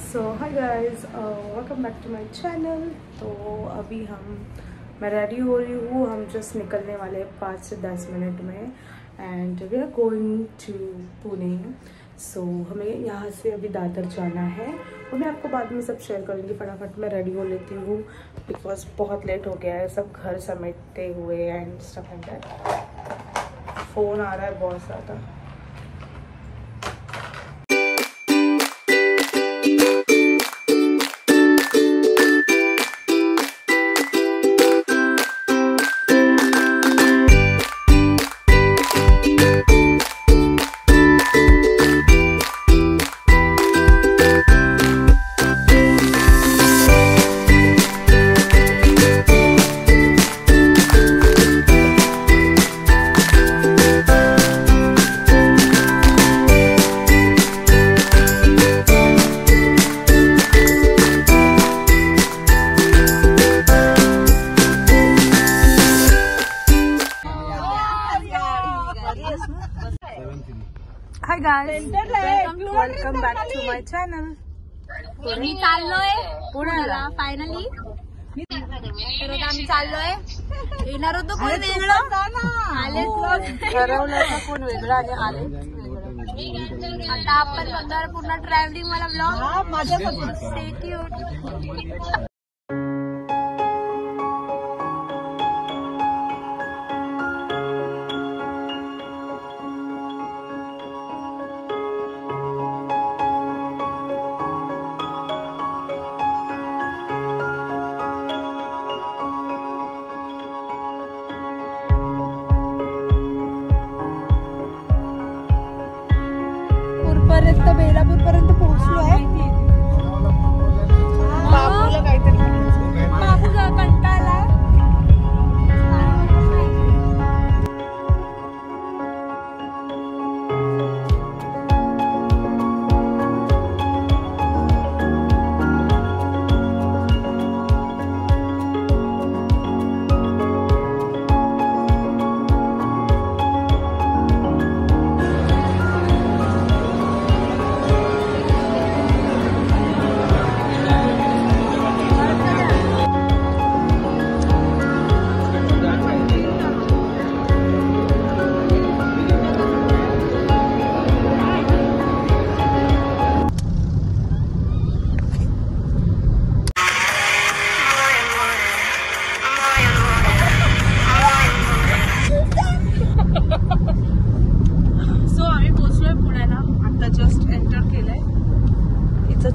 So hi guys, welcome back to my channel. तो अभी मैं रेडी हो रही हूँ। हम जस्ट निकलने वाले हैं 5 से 10 मिनट में and we are going to Pune. So हमें यहाँ से अभी दादर जाना है और मैं आपको बाद में सब शेयर करूँगी। फटाफट मैं रेडी हो लेती हूँ बिकॉज बहुत लेट हो गया है सब घर समेटते हुए and stuff like that. Phone आ रहा है बहुत ज़्यादा। Hi guys, welcome back to my channel. मी चाललोय पुण्याला फायनली। तर आम्ही चाललोय, येणार होतो कोण वेगळं आलेच लोक, ठरवलं होतं कोण वेगळं आणि आले। आता आपण बघणार पूर्ण ट्रॅव्हलिंग वाला ब्लॉग माझ्यापासून। Stay tuned. बेलापूर पर्यंत पोहोचलो आहे। बापूला काहीतरी बापूला कंटाळा।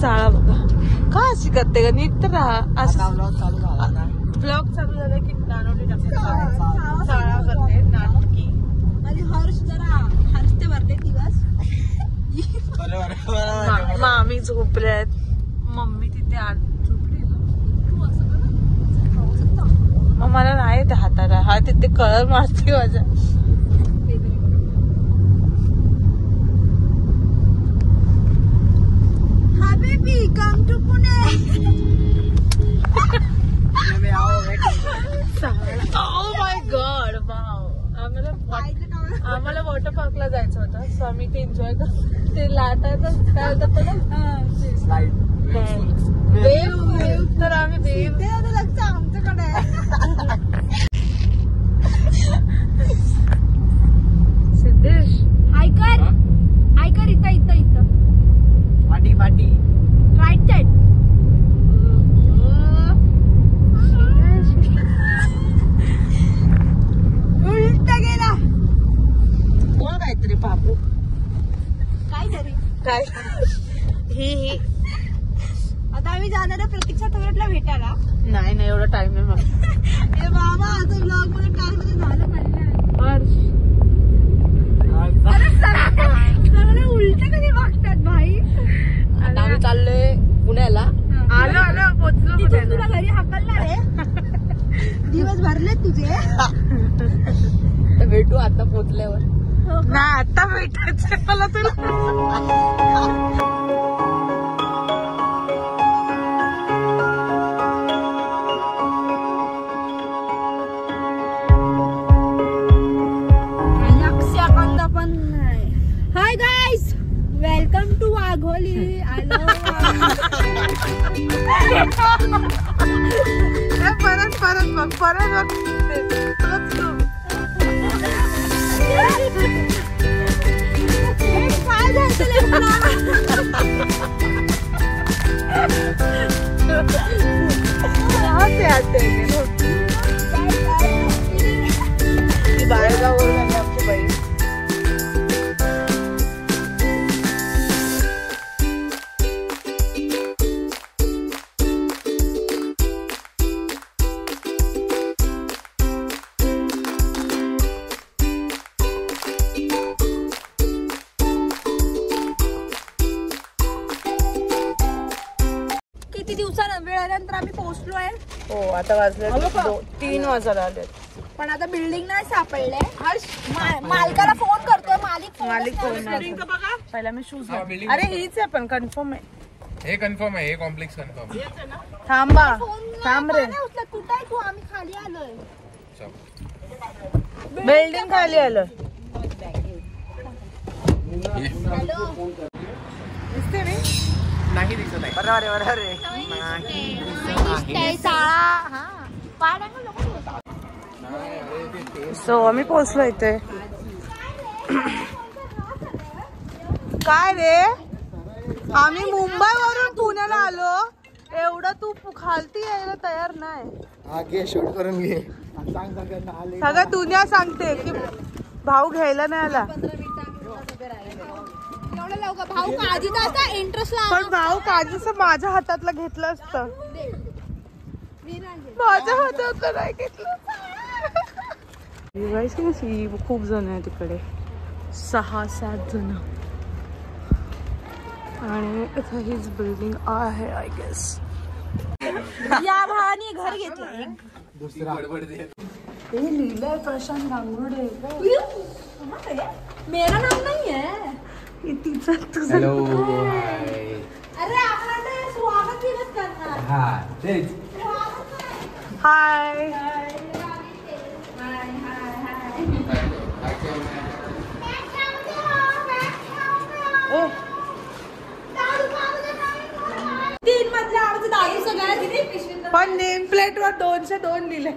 चाळा बघा का अशी करते का? नीट तर राहा। असं ब्लॉग चालू झाला की नानवडी टाकते, चाळा करते नाटकी। आणि हर्ष जरा हर्षते भरते दिवस। मामी झोपल्यात, मम्मी तिथे आत झोपली। मग मला नाही ते हाताला हा तिथे कळर मारते माझ्या। Come to Pune. Oh my God! Wow! आम्हाला वॉटर पार्कला जायचं होतं, सो आम्ही ते एन्जॉय करतो। ते लाटायचं काय होतं वेव, तर आम्ही वेव लक्ष आमच्याकडे सिद्धेश ऐकर इथं इथं इथं पाटी पाटी राईट साइड। उलटा गेला कोण काहीतरी बापू काहीतरी काय ही आता आम्ही जाणार आहे प्रतीक्षा थोरटला भेटायला। नाही एवढा टाइम आहे मला। ए बाबा आता ब्लॉग मध्ये टाकलं झालं पाहिजे। अरे उलट कधी बघतात भाई। आता आम्ही चाललोय पुण्याला। आलो पोचलो। तुला घरी हाकलणार आहे, दिवस भरले तुझे। भेटू आता पोचल्यावर। नाही आता भेटायचं मला तुला। Hi guys, welcome to Wagholi. आलो परत बघ बाहेर जाऊन आमची बाई. किती दिवसानंतर वेळानंतर आम्ही पोहोचलोय. हो आता वाजले 3 वाजायला आले. पण आता बिल्डिंग नाही सापडले. मालकाला फोन करतोय. मालिक फोन पहिला मी शूज. अरे हीच आहे पण कन्फर्म आहे. हे कन्फर्म आहे. हे कॉम्प्लेक्स कन्फर्म. थांब रे. कुठे आहे तू? आम्ही खाली आलोय. बिल्डिंग खाली आलं. दिसते रे? नाही दिसत आहे. बरोबर रे. सो आम्ही पोहोचलो इथे. काय रे, आम्ही मुंबई वरून पुण्याला आलो. एवढं तू खालती यायला तयार नाही. शूट करून घे. सगळं दुनिया सांगते की भाऊ घ्यायला नाही आला. भाऊ काळजीचा असता इंटरेस्ट. पण भाऊ काळजीचं माझ्या हातातलं घेतलं असतं. माझ्या हातातलं नाही घेतलं. खूप जण आहे तिकडे. 6-7 जण. आणि इथं हीच बिल्डिंग आहे आय गेस. या भावाने घर घेतलं. हे लिहिलंय प्रशांत गांगुर्डे. मेरा नाम नाही आहे. तिचं तुझं. हॅलो. अरे आपण स्वागत दिवस करणार. हाय. पण नेम प्लेट वर 202 लिहिले.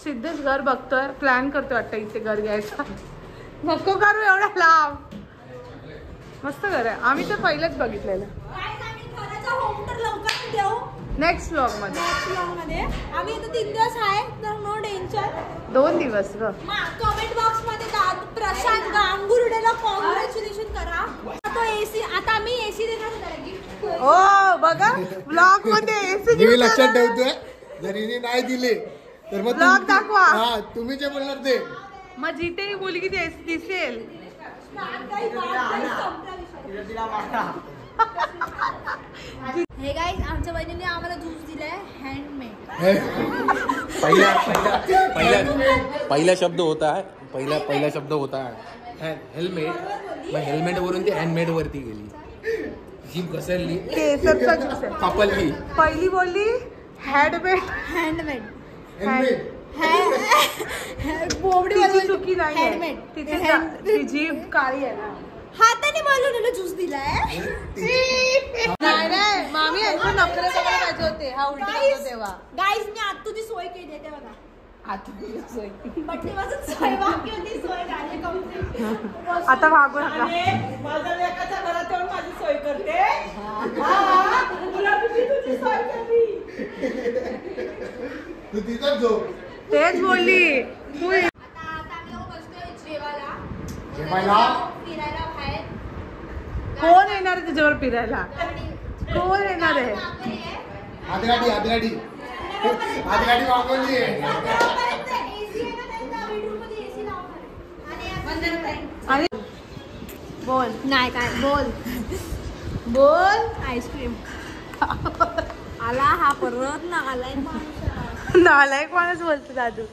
सिद्धेश घर बघतोय. प्लॅन करतोय वाटतं इथे घर घ्यायचा. नको करू एवढा लांब. मस्त घर आहे. आम्ही तर पहिलेच बघितलेलं. नेक्स्ट व्लॉग मध्ये. आम्ही आता 3 दिवस आहे तर नो टेन्शन. 2 दिवस ग. कमेंट बॉक्स मध्ये प्रशांत गांगुर्डेला कॉंग्रॅच्युलेशन करा. तो एसी आता आम्ही एसी देणार. हो बघा ब्लॉग मध्ये एसी मी लक्षात ठेवतोय. जरी नाही दिले तर मग ब्लॉग दाखवा. हा तुम्ही जे बोलणार ते. मग जिथे मुलगी दिसेल. हे गाईज आमच्या बहिणीने आम्हाला ज्यूस दिलाय हँडमेड. पहिला शब्द होता पहिला शब्द होता हेल्मेट. मग हेल्मेट वरून ती हँडमेड वरती गेली. जीभ घसरली. केसरचा ज्यूस आहे. कापली. पहिली बोलली हँडमेड. बोबडी तिची चुकी नाही. हँडमेड. तिची जीभ काळी आहे ना. हाताने बनवलेला ज्यूस दिलाय. नाही मामी यांचे नखरे बघायला पाहिजे होते. हा उलटा होतो तेव्हा. गाईज मी आता तुझी सोय केली आहे ते बघा. आता मागू नका. तेच बोलली तू. कोण येणार आहे तुझ्यावर फिरायला? कोण येणार आहे? आदगाडी मागवली. आणि बोल. नाही काय बोल. आईस्क्रीम आला. हा परत ना आलाय. नालायक माणूस बोलतो दादू.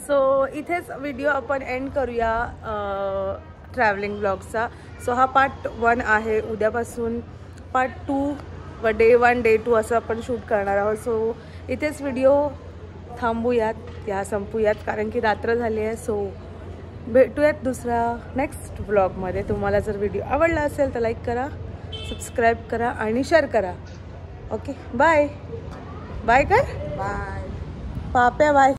सो इथेच व्हिडिओ आपण एंड करूया ट्रॅव्हलिंग ब्लॉगचा. सो हा पार्ट 1 आहे. उद्यापासून पार्ट 2 व डे 1 डे 2 असं आपण शूट करणार आहोत. सो इथेच व्हिडिओ थांबूयात या संपूयात कारण की रात्र झाली आहे. सो भेटूयात दुसरा नेक्स्ट व्लॉगमध्ये. तुम्हाला जर व्हिडिओ आवडला असेल तर लाईक करा, सबस्क्राईब करा आणि शेअर करा. ओके बाय बाय कर बाय पाप्या बाय.